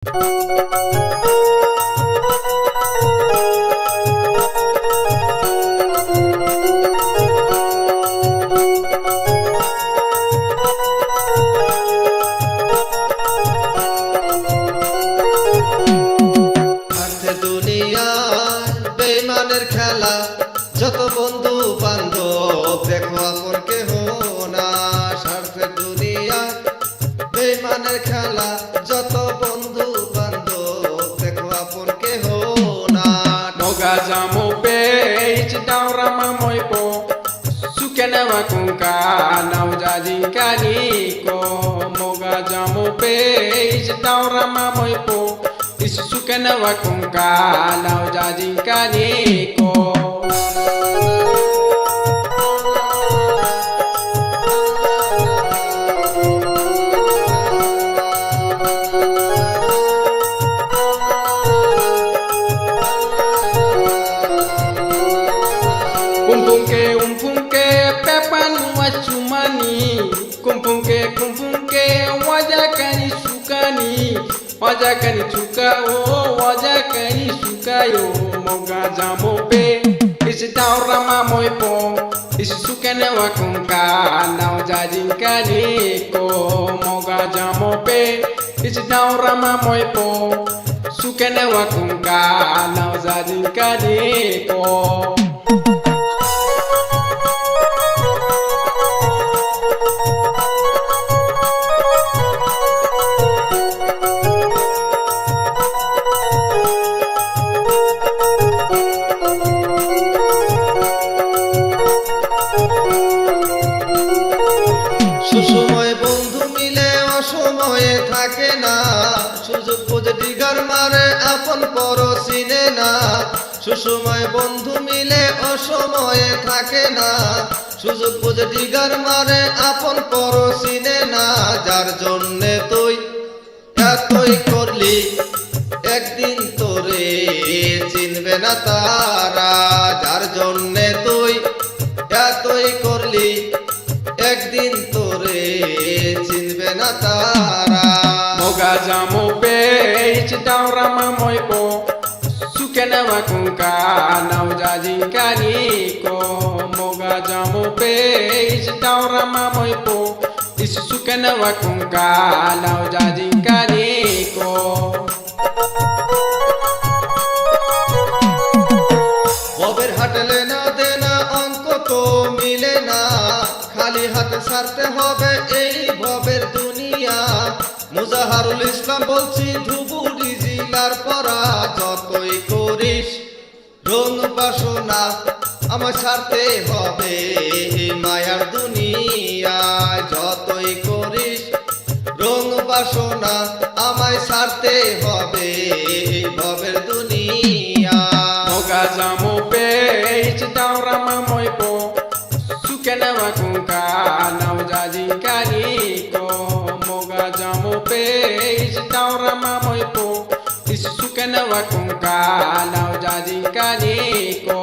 বেইমানের খেলা যত বন্ধু বান্ধব দেখো আপন কেহ না। স্বার্থের দুনিয়ায় বেইমানের খেলা যত বন্ধু বান্ধব দেখো আপন কেহ না। Moga jamu page daurama moipo sukena wakungka nau jajing kaniko. Moga jamu page daurama moipo isu sukena wakungka nau jajing kaniko. Kumpungke pepan wacumani kumpungke wajakani sukani wajakani suka oh wajakani suka yo. Moga jamu pe isi daurama moipo isi sukene wakungka nau jajing kaniko. Moga jamu pe isi daurama moipo sukene wakungka nau jajing kaniko. সুসময় বন্ধু মিলে অসময়ে থাকে না, সুযোগ বুঝে digger মারে আপন পর চিনে না। সুসময় বন্ধু মিলে অসময়ে থাকে না, সুযোগ বুঝে ডিগার মারে আপন পর চিনে না। যার জন্যে তুই এতই করলি একদিন তোরে চিনবে না তারা। যার জন্যে তুই এতই করলি একদিন তোরে চিনবে না তারা। Moga jamu page daurama moipo sukena wakungka nau jajing kaniko. Moga jamu page daurama moipo isu sukena wakungka nau jajing kaniko. ভবের হাটলে না দেনা অঙ্ক তো মিলে না, খালি হাতে ছাড়তে হবে এই ভবের দুনিয়া। মুজাহারুল ইসলাম বলছি ধুবুরি জিলার পরা, যতই করিস রং বাসনা আমার ছাড়তে হবে এই মায়ার দুনিয়ায়। যতই করিস রং বাসনা আমায় ছাড়তে হবে এই ভবের দুনিয়া। Moga jamu page daurama moipo sukena wakungka nau jajing kaniko. Moga jamu page daurama moipo isu sukena wakungka nau jajing kaniko.